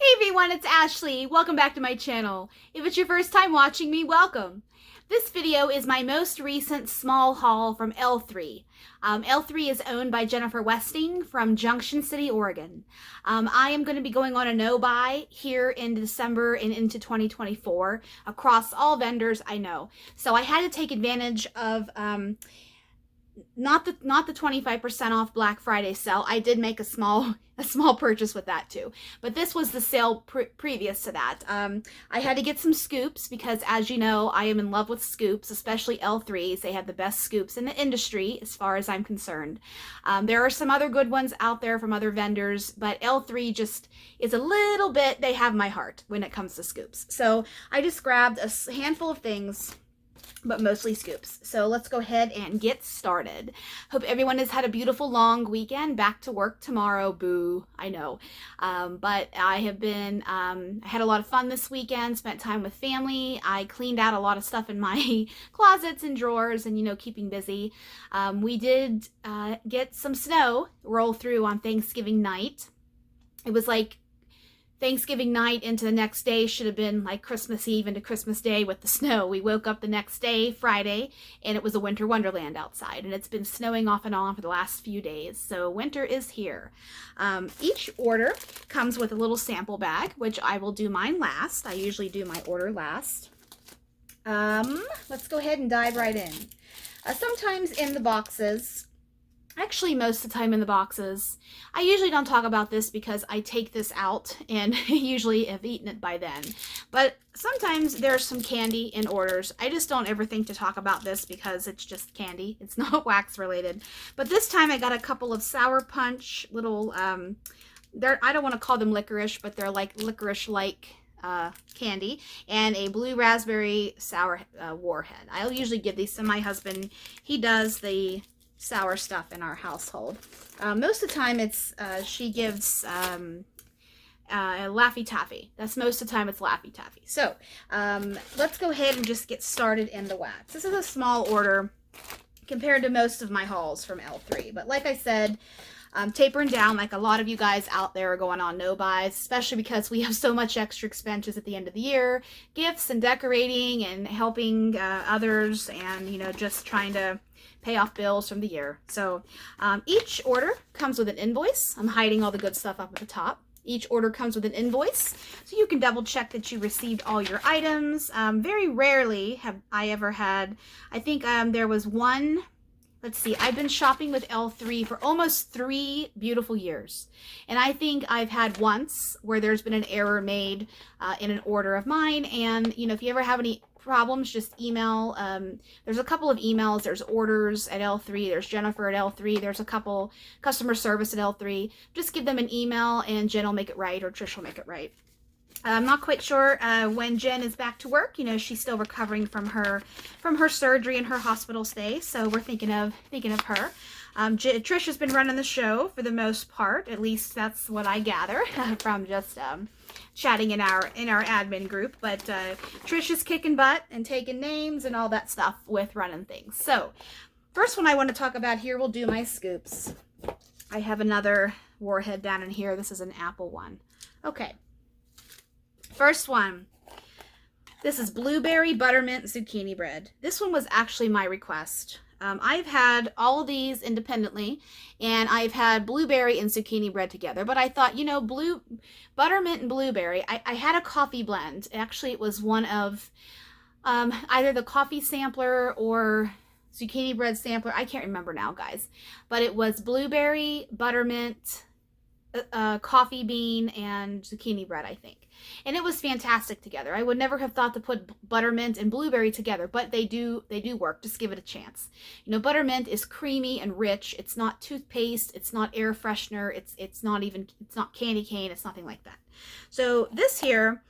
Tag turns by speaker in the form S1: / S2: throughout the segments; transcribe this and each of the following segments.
S1: Hey everyone, it's Ashley. Welcome back to my channel. If it's your first time watching me, welcome. This video is my most recent small haul from L3. L3 is owned by Jennifer Westing from Junction City, Oregon. I am going to be going on a no-buy here in December and into 2024 across all vendors I know. So I had to take advantage of not the 25% off Black Friday sale. I did make a small purchase with that too, but this was the sale previous to that. I had to get some scoops because, as you know, I am in love with scoops, especially L3s. They have the best scoops in the industry as far as I'm concerned. There are some other good ones out there from other vendors, but L3 just is a little bit, they have my heart when it comes to scoops. So I just grabbed a handful of things, but mostly scoops. So let's go ahead and get started. Hope everyone has had a beautiful long weekend. Back to work tomorrow. Boo, I know. But I have been, I had a lot of fun this weekend, spent time with family. I cleaned out a lot of stuff in my closets and drawers and, you know, keeping busy. We did get some snow roll through on Thanksgiving night. It was like Thanksgiving night into the next day should have been like Christmas Eve into Christmas Day with the snow. We woke up the next day, Friday, and it was a winter wonderland outside, and it's been snowing off and on for the last few days, so winter is here. Each order comes with a little sample bag, which I will do mine last. I usually do my order last. Let's go ahead and dive right in. Sometimes in the boxes, actually most of the time in the boxes, I usually don't talk about this because I take this out and usually have eaten it by then. But sometimes there's some candy in orders. I just don't ever think to talk about this because it's just candy. It's not wax related. But this time I got a couple of Sour Punch little, I don't want to call them licorice, but they're like licorice-like candy, and a blue raspberry sour warhead. I'll usually give these to my husband. He does the sour stuff in our household. Most of the time it's she gives Laffy Taffy. That's most of the time it's Laffy Taffy. So let's go ahead and just get started in the wax. This is a small order compared to most of my hauls from L3, but like I said, tapering down like a lot of you guys out there are going on no buys, especially because we have so much extra expenses at the end of the year, gifts and decorating and helping others, and, you know, just trying to pay off bills from the year. So each order comes with an invoice. I'm hiding all the good stuff up at the top. Each order comes with an invoice, so you can double check that you received all your items. Very rarely have I ever had, I think there was one. Let's see, I've been shopping with L3 for almost 3 beautiful years. And I think I've had once where there's been an error made in an order of mine. And, you know, if you ever have any problems, just email. There's a couple of emails. There's orders at L3. There's Jennifer at L3. There's a couple customer service at L3. Just give them an email and Jen will make it right, or Trish will make it right. I'm not quite sure when Jen is back to work. You know, she's still recovering from her surgery and her hospital stay, so we're thinking of her. Trish has been running the show for the most part. At least that's what I gather from just chatting in our admin group. But Trish is kicking butt and taking names and all that stuff with running things. So first one I want to talk about here, we'll do my scoops. I have another warhead down in here. This is an apple one. Okay. First one, this is blueberry buttermint zucchini bread. This one was actually my request. I've had all of these independently, and I've had blueberry and zucchini bread together, but I thought, you know, buttermint and blueberry, I had a coffee blend. Actually, it was one of either the coffee sampler or zucchini bread sampler. I can't remember now, guys, but it was blueberry, buttermint, coffee bean, and zucchini bread, I think. And it was fantastic together. I would never have thought to put buttermint and blueberry together, but they do work. Just give it a chance. You know, buttermint is creamy and rich. It's not toothpaste. It's not air freshener. It's not candy cane. It's nothing like that. So this here,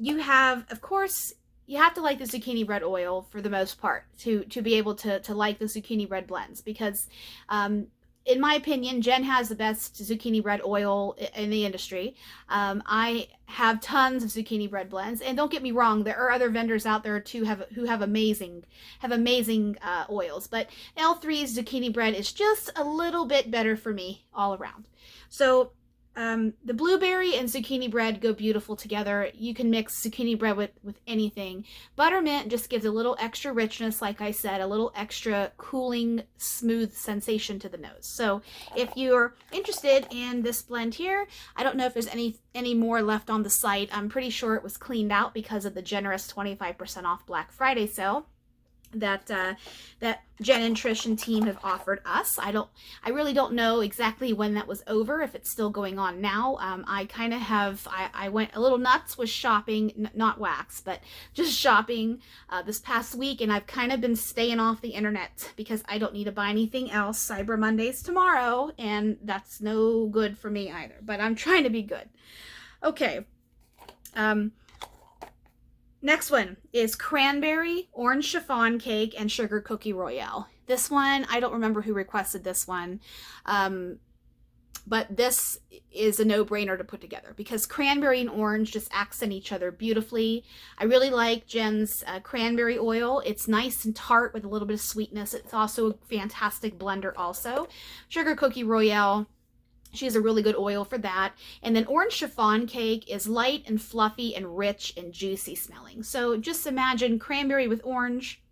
S1: you have, of course, you have to like the zucchini bread oil for the most part to be able to like the zucchini bread blends, because in my opinion, Jen has the best zucchini bread oil in the industry. I have tons of zucchini bread blends, and don't get me wrong, there are other vendors out there too who have amazing oils. But L3's zucchini bread is just a little bit better for me all around. So The blueberry and zucchini bread go beautiful together. You can mix zucchini bread with anything. Buttermint just gives a little extra richness, like I said, a little extra cooling, smooth sensation to the nose. So if you're interested in this blend here, I don't know if there's any more left on the site. I'm pretty sure it was cleaned out because of the generous 25% off Black Friday sale that Jen and Trish and team have offered us. I really don't know exactly when that was over, if it's still going on now. I went a little nuts with shopping, not wax, but just shopping this past week, and I've kind of been staying off the internet because I don't need to buy anything else. Cyber Monday's tomorrow, and that's no good for me either, but I'm trying to be good. Okay. Next one is cranberry, orange chiffon cake, and sugar cookie royale. This one, I don't remember who requested this one, but this is a no-brainer to put together because cranberry and orange just accent each other beautifully. I really like Jen's cranberry oil. It's nice and tart with a little bit of sweetness. It's also a fantastic blender also. Sugar cookie royale, she has a really good oil for that. And then orange chiffon cake is light and fluffy and rich and juicy smelling. So just imagine cranberry with orange.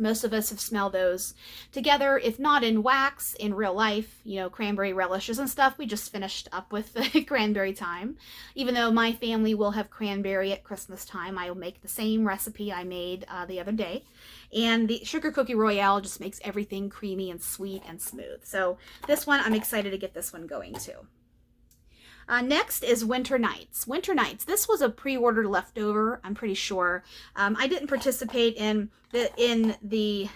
S1: Most of us have smelled those together, if not in wax, in real life, you know, cranberry relishes and stuff. We just finished up with cranberry time. Even though my family will have cranberry at Christmas time, I will make the same recipe I made the other day. And the sugar cookie royale just makes everything creamy and sweet and smooth. So this one, I'm excited to get this one going too. Next is Winter Nights. Winter Nights. This was a pre-order leftover, I'm pretty sure. I didn't participate in the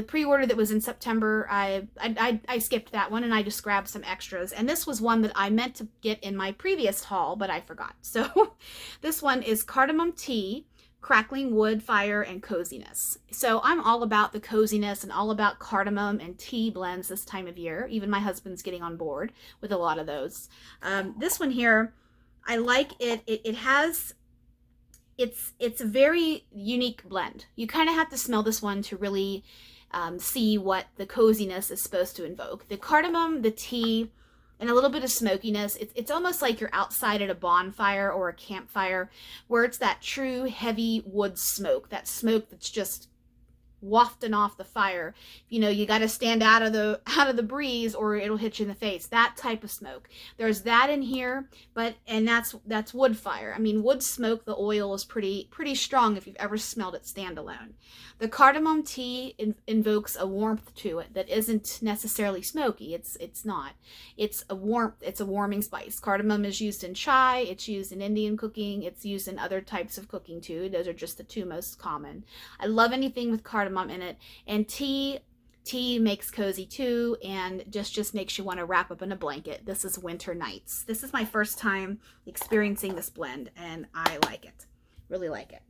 S1: pre-order that was in September. I skipped that one and I just grabbed some extras. And this was one that I meant to get in my previous haul, but I forgot. So this one is cardamom tea, crackling wood, fire, and coziness. So I'm all about the coziness and all about cardamom and tea blends this time of year. Even my husband's getting on board with a lot of those. This one here, I like it. It's a very unique blend. You kind of have to smell this one to really see what the coziness is supposed to invoke. The cardamom, the tea, and a little bit of smokiness. It's almost like you're outside at a bonfire or a campfire where it's that true heavy wood smoke, that smoke that's just wafting off the fire. You know, you got to stand out of the breeze or it'll hit you in the face. That type of smoke. There's that in here, and that's wood fire. I mean, wood smoke, the oil is pretty strong if you've ever smelled it standalone. The cardamom tea invokes a warmth to it that isn't necessarily smoky. It's not. It's a warmth. It's a warming spice. Cardamom is used in chai. It's used in Indian cooking. It's used in other types of cooking too. Those are just the two most common. I love anything with cardamom in it. And tea makes cozy too, and just makes you want to wrap up in a blanket. This is Winter Nights. This is my first time experiencing this blend, and I like it. Really like it.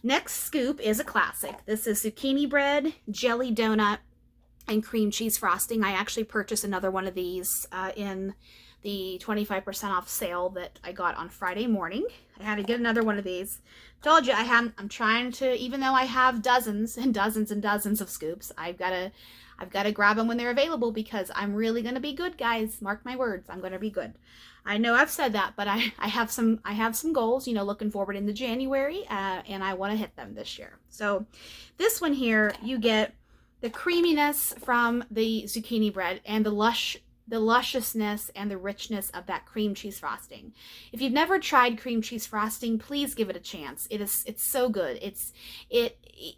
S1: Next scoop is a classic. This is zucchini bread, jelly donut, and cream cheese frosting. I actually purchased another one of these in the 25% off sale that I got on Friday morning. I had to get another one of these. Told you I'm trying to, even though I have dozens and dozens and dozens of scoops, I've got to grab them when they're available because I'm really going to be good, guys. Mark my words, I'm going to be good. I know I've said that, but I have some goals, you know, looking forward into January, and I want to hit them this year. So this one here, you get the creaminess from the zucchini bread and the lusciousness and the richness of that cream cheese frosting. If you've never tried cream cheese frosting, please give it a chance. It's so good.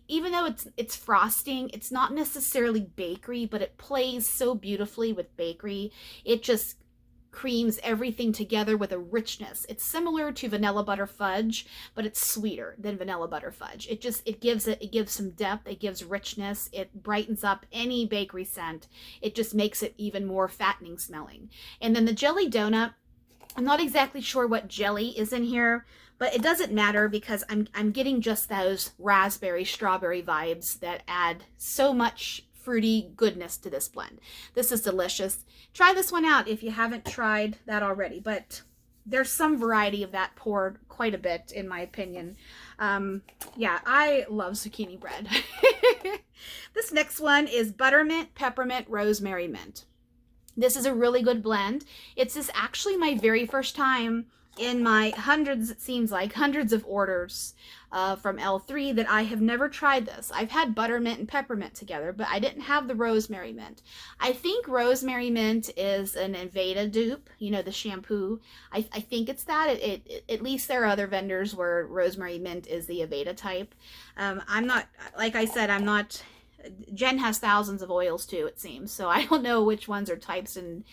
S1: Even though it's frosting, it's not necessarily bakery, but it plays so beautifully with bakery. It just creams everything together with a richness. It's similar to vanilla butter fudge, but it's sweeter than vanilla butter fudge. It gives some depth, it gives richness, it brightens up any bakery scent. It just makes it even more fattening smelling. And then the jelly donut, I'm not exactly sure what jelly is in here, but it doesn't matter because I'm getting just those raspberry strawberry vibes that add so much fruity goodness to this blend. This is delicious. Try this one out if you haven't tried that already, but there's some variety of that poured quite a bit in my opinion. Yeah, I love zucchini bread. This next one is buttermint, peppermint, rosemary, mint. This is a really good blend. It's actually my very first time in my hundreds, it seems like, hundreds of orders from L3 that I have never tried this. I've had buttermint and peppermint together, but I didn't have the rosemary mint. I think rosemary mint is an Aveda dupe, you know, the shampoo. I think it's that. At least there are other vendors where rosemary mint is the Aveda type. I'm not, like I said, I'm not... Jen has thousands of oils too, it seems. So I don't know which ones are types and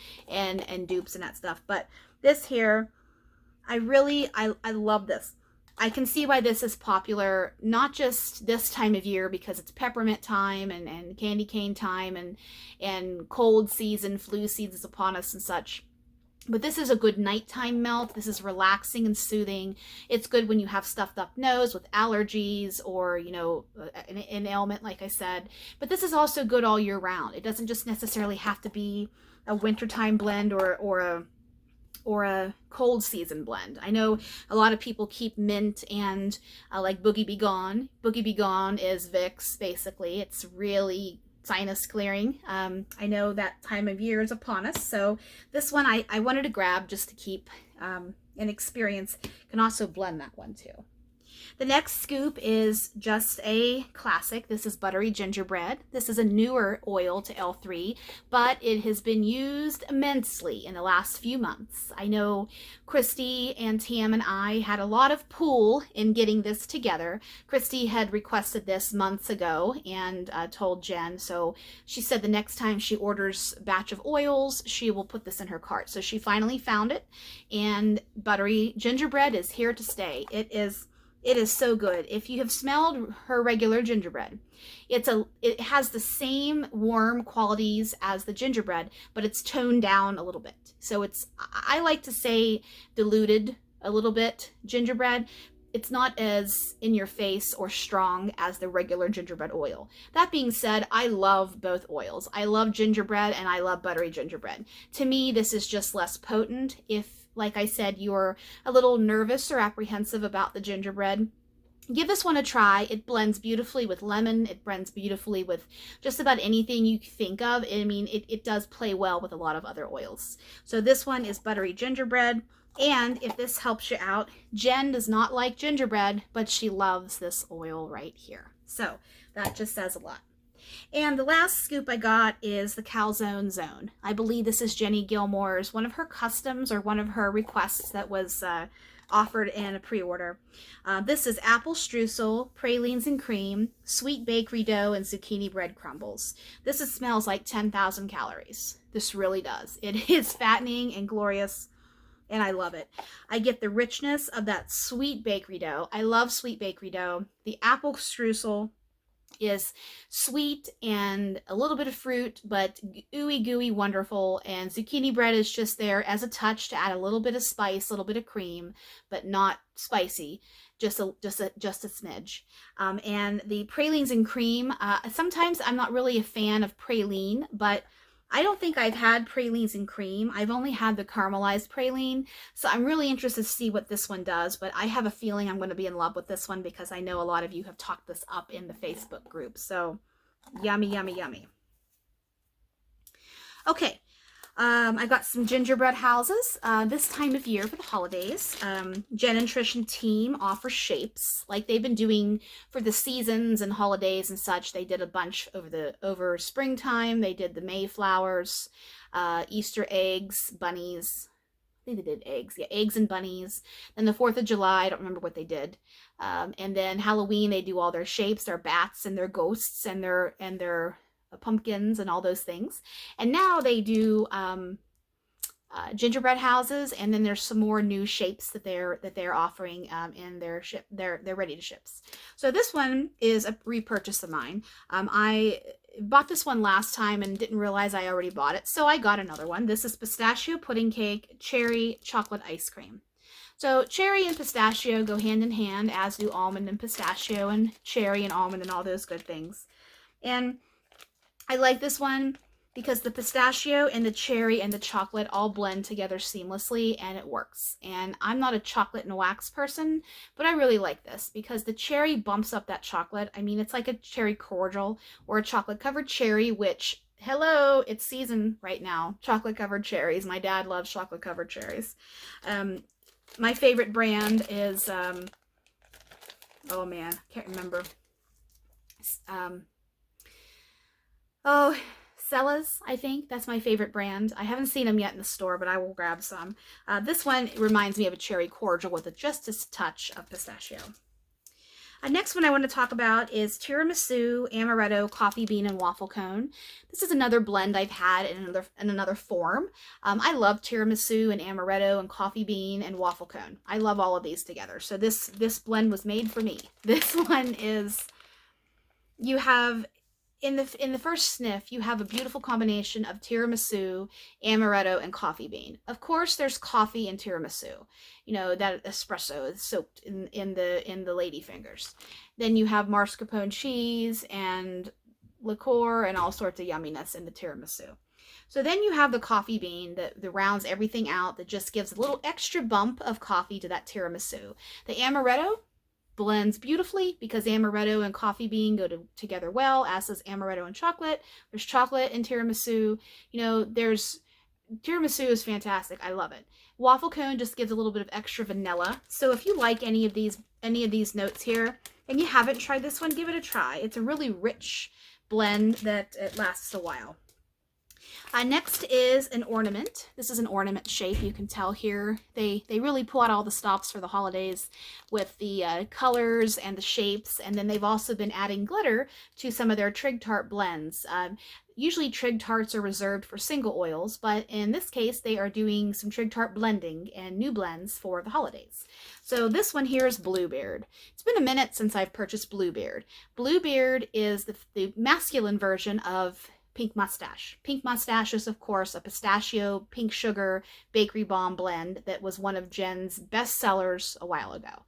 S1: dupes and that stuff. But this here, I love this. I can see why this is popular, not just this time of year because it's peppermint time and candy cane time and cold season, flu season is upon us and such. But this is a good nighttime melt. This is relaxing and soothing. It's good when you have stuffed up nose with allergies or, you know, an ailment, like I said. But this is also good all year round. It doesn't just necessarily have to be a wintertime blend or a cold season blend. I know a lot of people keep mint and like Boogie Be Gone. Boogie Be Gone is Vicks, basically. It's really sinus clearing. I know that time of year is upon us, so this one I wanted to grab just to keep an experience. Can also blend that one too. The next scoop is just a classic. This is buttery gingerbread. This is a newer oil to L3, but it has been used immensely in the last few months. I know Christy and Tam and I had a lot of pull in getting this together. Christy had requested this months ago and told Jen, so she said the next time she orders a batch of oils, she will put this in her cart. So she finally found it, and buttery gingerbread is here to stay. It is so good. If you have smelled her regular gingerbread, it has the same warm qualities as the gingerbread, but it's toned down a little bit. So I like to say diluted a little bit gingerbread. It's not as in your face or strong as the regular gingerbread oil. That being said, I love both oils. I love gingerbread and I love buttery gingerbread. To me, this is just less potent. If, like I said, you're a little nervous or apprehensive about the gingerbread, give this one a try. It blends beautifully with lemon. It blends beautifully with just about anything you think of. I mean, it does play well with a lot of other oils. So this one is buttery gingerbread. And if this helps you out, Jen does not like gingerbread, but she loves this oil right here. So that just says a lot. And the last scoop I got is the Calzone Zone. I believe this is Jenny Gilmore's, one of her customs or one of her requests that was offered in a pre-order. This is apple streusel, pralines and cream, sweet bakery dough, and zucchini bread crumbles. This smells like 10,000 calories. This really does. It is fattening and glorious, and I love it. I get the richness of that sweet bakery dough. I love sweet bakery dough. The apple streusel is sweet and a little bit of fruit, but ooey gooey wonderful. And zucchini bread is just there as a touch to add a little bit of spice, a little bit of cream, but not spicy, just a smidge. And the pralines and cream, sometimes I'm not really a fan of praline, but I don't think I've had pralines and cream. I've only had the caramelized praline, so I'm really interested to see what this one does, but I have a feeling I'm going to be in love with this one because I know a lot of you have talked this up in the Facebook group. So yummy, yummy, yummy. Okay, I got some gingerbread houses this time of year for the holidays. Jen and Trish and team offer shapes like they've been doing for the seasons and holidays and such. They did a bunch over springtime. They did the Mayflowers, Easter eggs, bunnies. I think they did eggs. Yeah, eggs and bunnies. Then the 4th of July, I don't remember what they did. And then Halloween, they do all their shapes, their bats and their ghosts and their pumpkins and all those things. And now they do gingerbread houses, and then there's some more new shapes that they're offering in their they're ready to ships. So this one is a repurchase of mine. I bought this one last time and didn't realize I already bought it, so I got another one. This is pistachio pudding cake, cherry chocolate ice cream. So cherry and pistachio go hand in hand, as do almond and pistachio and cherry and almond and all those good things. And I like this one because the pistachio and the cherry and the chocolate all blend together seamlessly, and it works. And I'm not a chocolate and wax person, but I really like this because the cherry bumps up that chocolate. I mean, it's like a cherry cordial or a chocolate covered cherry, which hello, it's season right now. Chocolate covered cherries. My dad loves chocolate covered cherries. My favorite brand is, oh man, can't remember. Oh, Cella's, I think. That's my favorite brand. I haven't seen them yet in the store, but I will grab some. This one reminds me of a cherry cordial with just a touch of pistachio. Next one I want to talk about is tiramisu, amaretto, coffee bean, and waffle cone. This is another blend I've had in another form. I love tiramisu and amaretto and coffee bean and waffle cone. I love all of these together. So this blend was made for me. This one is, you have in the first sniff, you have a beautiful combination of tiramisu, amaretto, and coffee bean. Of course, there's coffee in tiramisu. You know, that espresso is soaked in the lady fingers. Then you have mascarpone cheese and liqueur and all sorts of yumminess in the tiramisu. So then you have the coffee bean that rounds everything out, that just gives a little extra bump of coffee to that tiramisu. The amaretto blends beautifully because amaretto and coffee bean go together well, as does amaretto and chocolate. There's chocolate in tiramisu. You know, tiramisu is fantastic. I love it. Waffle cone just gives a little bit of extra vanilla. So if you like any of these notes here and you haven't tried this one, give it a try. It's a really rich blend that it lasts a while. Next is an ornament. This is an ornament shape. You can tell here they really pull out all the stops for the holidays with the colors and the shapes, and then they've also been adding glitter to some of their Trig Tart blends. Usually Trig Tarts are reserved for single oils, but in this case they are doing some Trig Tart blending and new blends for the holidays. So this one here is Bluebeard. It's been a minute since I've purchased Bluebeard. Bluebeard is the masculine version of Pink Mustache. Pink Mustache is, of course, a pistachio, pink sugar, bakery bomb blend that was one of Jen's best sellers a while ago.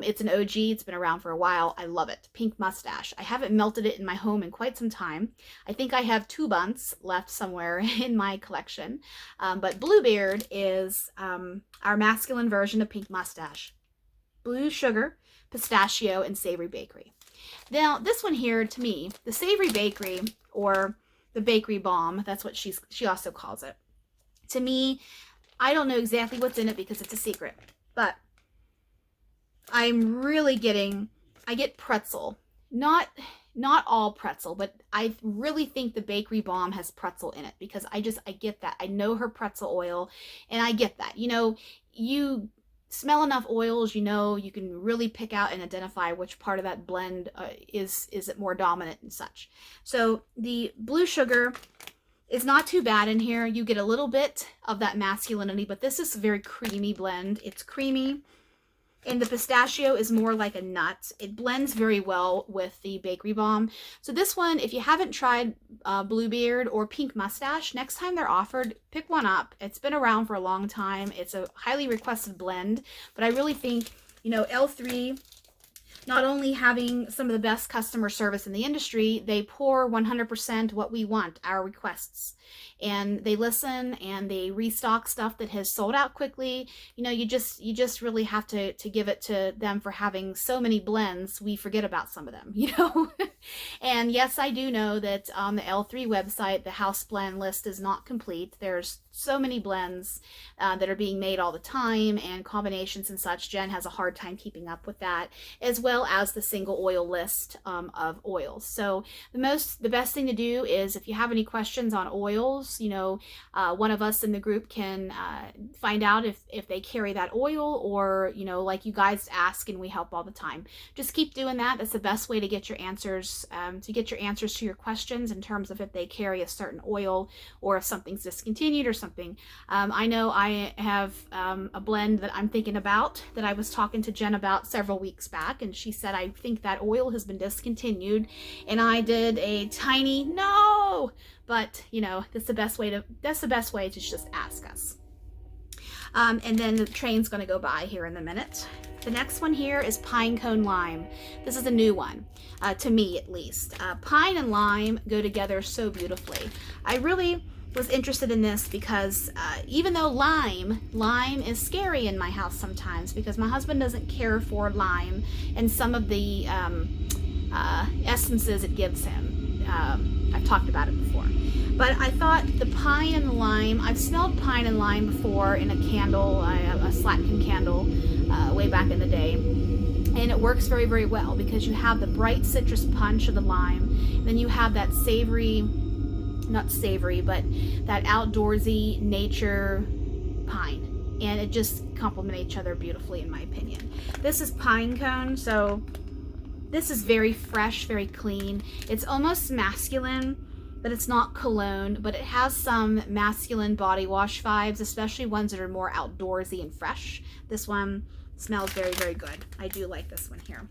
S1: It's an OG. It's been around for a while. I love it. Pink Mustache. I haven't melted it in my home in quite some time. I think I have 2 bunts left somewhere in my collection. But Bluebeard is our masculine version of Pink Mustache. Blue sugar, pistachio, and savory bakery. Now, this one here, to me, the savory bakery, or the bakery bomb, that's what she also calls it. To me, I don't know exactly what's in it because it's a secret, but I'm really I get pretzel. Not all pretzel, but I really think the bakery bomb has pretzel in it because I get that. I know her pretzel oil, and I get that. You know, you smell enough oils, you know, you can really pick out and identify which part of that blend is it more dominant and such. So the blue sugar is not too bad in here. You get a little bit of that masculinity, but this is a very creamy blend. It's creamy, and the pistachio is more like a nut. It blends very well with the bakery bomb. So this one, if you haven't tried Bluebeard or Pink Mustache, next time they're offered, pick one up. It's been around for a long time. It's a highly requested blend, but I really think, you know, L3, not only having some of the best customer service in the industry, they pour 100% what we want, our requests. And they listen and they restock stuff that has sold out quickly. You know, you just really have to give it to them for having so many blends. We forget about some of them, you know. And yes, I do know that on the L3 website, the house blend list is not complete. There's so many blends that are being made all the time, and combinations and such. Jen has a hard time keeping up with that, as well as the single oil list of oils. So the best thing to do is, if you have any questions on oils, you know, one of us in the group can find out if they carry that oil, or, you know, like you guys ask and we help all the time. Just keep doing that. That's the best way to get your answers to your questions in terms of if they carry a certain oil or if something's discontinued or something. I know I have a blend that I'm thinking about that I was talking to Jen about several weeks back, and she said, I think that oil has been discontinued, and I did a tiny no. But, you know, that's the best way to just ask us. And then the train's going to go by here in a minute. The next one here is Pine Cone Lime. This is a new one, to me at least. Pine and lime go together so beautifully. I really was interested in this because even though lime is scary in my house sometimes, because my husband doesn't care for lime and some of the essences it gives him. I've talked about it before. But I thought the pine and the lime, I've smelled pine and lime before in a candle, a Slatkin candle, way back in the day. And it works very, very well because you have the bright citrus punch of the lime, then you have that savory, not savory, but that outdoorsy nature pine. And it just complement each other beautifully, in my opinion. This is pine cone, so this is very fresh, very clean. It's almost masculine, but it's not cologne, but it has some masculine body wash vibes, especially ones that are more outdoorsy and fresh. This one smells very, very good. I do like this one here.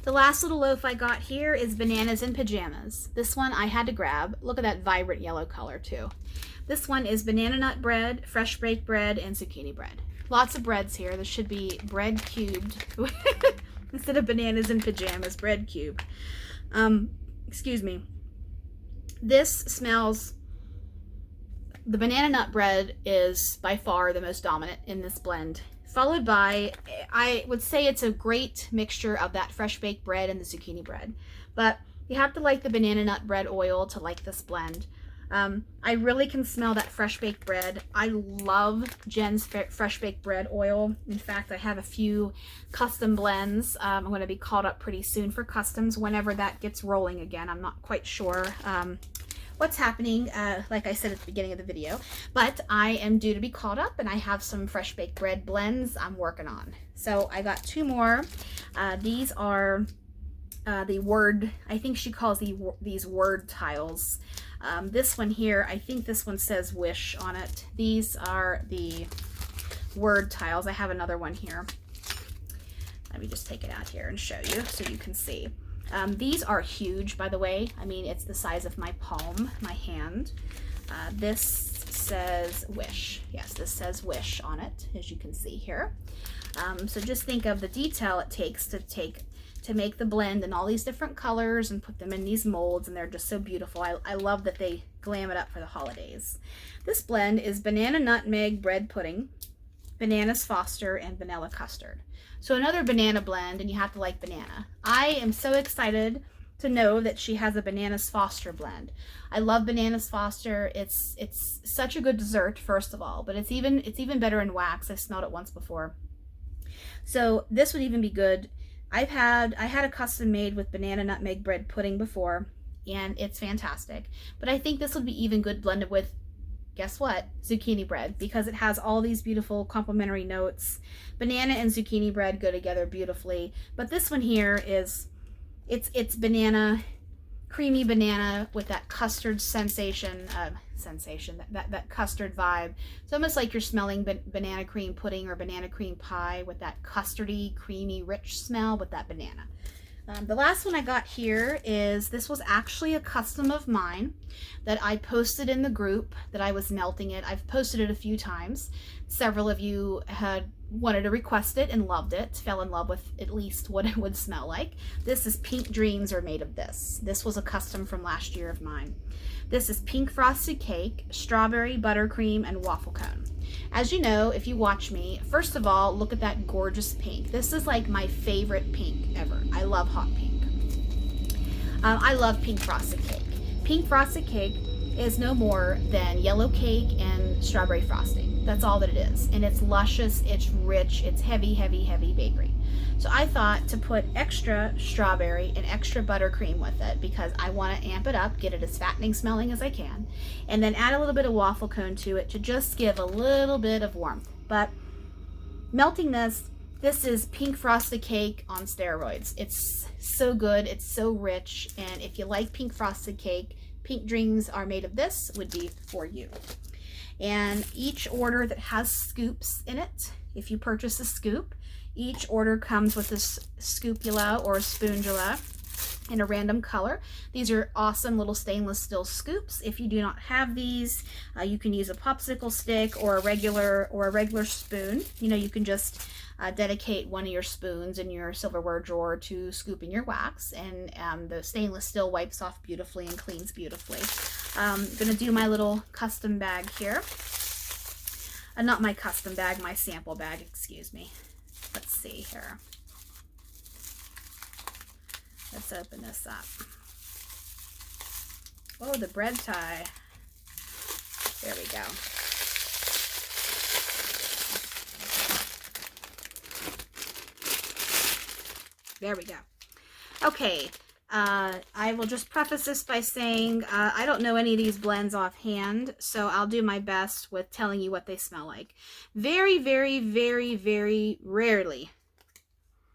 S1: The last little loaf I got here is Bananas in Pajamas. This one I had to grab. Look at that vibrant yellow color too. This one is banana nut bread, fresh baked bread, and zucchini bread. Lots of breads here. This should be bread cubed. Instead of bananas in pajamas, bread cube. Excuse me. This smells, the banana nut bread is by far the most dominant in this blend. Followed by, I would say it's a great mixture of that fresh baked bread and the zucchini bread. But you have to like the banana nut bread oil to like this blend. I really can smell that fresh baked bread. I love Jen's fresh baked bread oil. In fact, I have a few custom blends. I'm going to be called up pretty soon for customs whenever that gets rolling again. I'm not quite sure what's happening, like I said at the beginning of the video, but I am due to be called up and I have some fresh baked bread blends I'm working on. So I got two more. These are the word, I think she calls these word tiles. This one here, I think this one says wish on it. These are the word tiles. I have another one here. Let me just take it out here and show you so you can see. These are huge, by the way. I mean, it's the size of my palm, my hand. This says wish. Yes, this says wish on it, as you can see here. So just think of the detail it takes to make the blend in all these different colors and put them in these molds, and they're just so beautiful. I love that they glam it up for the holidays. This blend is banana nutmeg bread pudding, bananas Foster, and vanilla custard. So another banana blend, and you have to like banana. I am so excited to know that she has a bananas Foster blend. I love bananas Foster. It's such a good dessert, first of all, but it's even better in wax. I've smelled it once before. So this would even be good. I had a custom made with banana nutmeg bread pudding before, and it's fantastic. But I think this would be even good blended with, guess what, zucchini bread, because it has all these beautiful complementary notes. Banana and zucchini bread go together beautifully. But this one here is, it's banana, creamy banana with that custard sensation, that custard vibe. It's almost like you're smelling banana cream pudding or banana cream pie with that custardy, creamy, rich smell with that banana. The last one I got here is, this was actually a custom of mine that I posted in the group that I was melting it. I've posted it a few times. Several of you had wanted to request it and loved it, fell in love with at least what it would smell like. This is Pink Dreams Are Made of This. This was a custom from last year of mine. This is pink frosted cake, strawberry, buttercream, and waffle cone. As you know, if you watch me, first of all, look at that gorgeous pink. This is like my favorite pink ever. I love hot pink. I love pink frosted cake. Pink frosted cake is no more than yellow cake and strawberry frosting. That's all that it is. And it's luscious, it's rich, it's heavy, heavy, heavy bakery. So I thought to put extra strawberry and extra buttercream with it because I want to amp it up, get it as fattening smelling as I can, and then add a little bit of waffle cone to it to just give a little bit of warmth. But melting this is pink frosted cake on steroids. It's so good, it's so rich, and if you like pink frosted cake, Pink Dreams Are Made of This would be for you. And each order that has scoops in it, if you purchase a scoop, each order comes with this scoopula or spoonula in a random color. These are awesome little stainless steel scoops. If you do not have these, you can use a popsicle stick or a regular spoon. You know, you can just dedicate one of your spoons in your silverware drawer to scooping your wax, and the stainless steel wipes off beautifully and cleans beautifully. I'm gonna do my little custom bag here. Not my custom bag, my sample bag, excuse me. Let's see here. Let's open this up. Oh, the bread tie. There we go. There we go. Okay, I will just preface this by saying I don't know any of these blends offhand, so I'll do my best with telling you what they smell like. Very, very, very, very rarely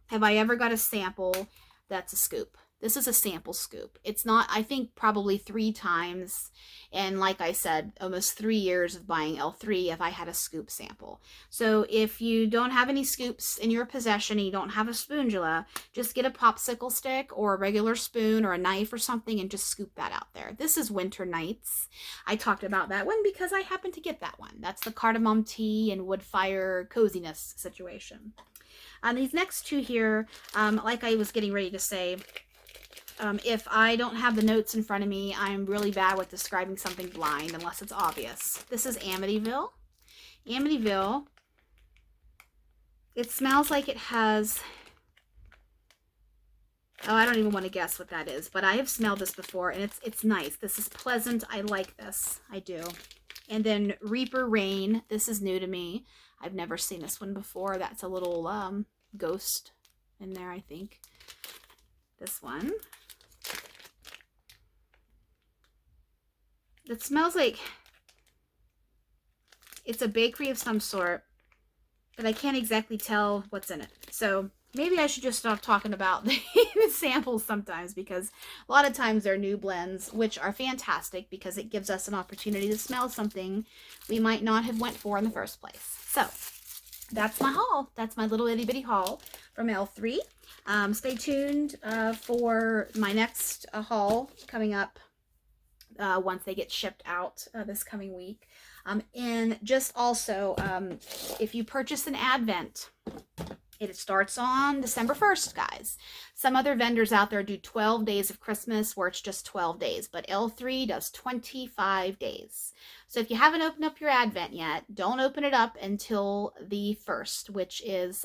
S1: have I ever got a sample that's a scoop. This is a sample scoop. It's not, I think probably 3 times, and like I said, almost 3 years of buying L3 if I had a scoop sample. So if you don't have any scoops in your possession and you don't have a spoondula, just get a popsicle stick or a regular spoon or a knife or something and just scoop that out there. This is Winter Nights. I talked about that one because I happened to get that one. That's the cardamom tea and wood fire coziness situation. These next 2 here, like I was getting ready to say, if I don't have the notes in front of me, I'm really bad with describing something blind unless it's obvious. This is Amityville. Amityville. It smells like it has... Oh, I don't even want to guess what that is, but I have smelled this before, and it's nice. This is pleasant. I like this. I do. And then Reaper Rain. This is new to me. I've never seen this one before. That's a little ghost in there, I think. This one. It smells like it's a bakery of some sort, but I can't exactly tell what's in it. So maybe I should just stop talking about the samples sometimes, because a lot of times they're new blends, which are fantastic because it gives us an opportunity to smell something we might not have went for in the first place. So that's my haul. That's my little itty bitty haul from L3. Stay tuned for my next haul coming up once they get shipped out this coming week. And just also, if you purchase an Advent, it starts on December 1st, guys. Some other vendors out there do 12 days of Christmas where it's just 12 days, but L3 does 25 days. So if you haven't opened up your Advent yet, don't open it up until the 1st, which is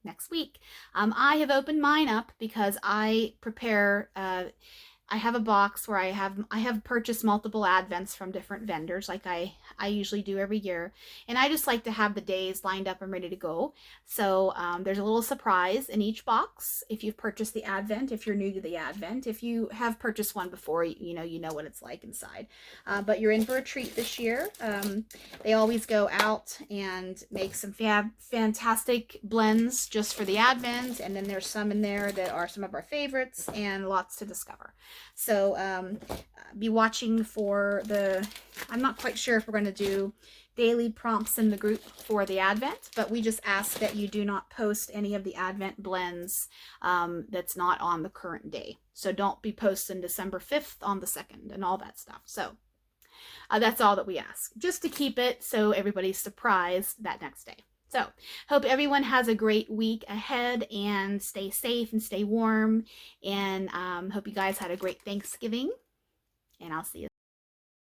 S1: next week. I have opened mine up because I prepare... I have a box where I have purchased multiple Advents from different vendors, like I usually do every year, and I just like to have the days lined up and ready to go. So there's a little surprise in each box if you've purchased the Advent, if you're new to the Advent. If you have purchased one before, you know what it's like inside. But you're in for a treat this year. They always go out and make some fantastic blends just for the Advent, and then there's some in there that are some of our favorites and lots to discover. So be watching for I'm not quite sure if we're going to do daily prompts in the group for the Advent, but we just ask that you do not post any of the Advent blends that's not on the current day. So don't be posting December 5th on the 2nd and all that stuff. So that's all that we ask, just to keep it so everybody's surprised that next day. So, hope everyone has a great week ahead, and stay safe and stay warm, and hope you guys had a great Thanksgiving, and I'll see you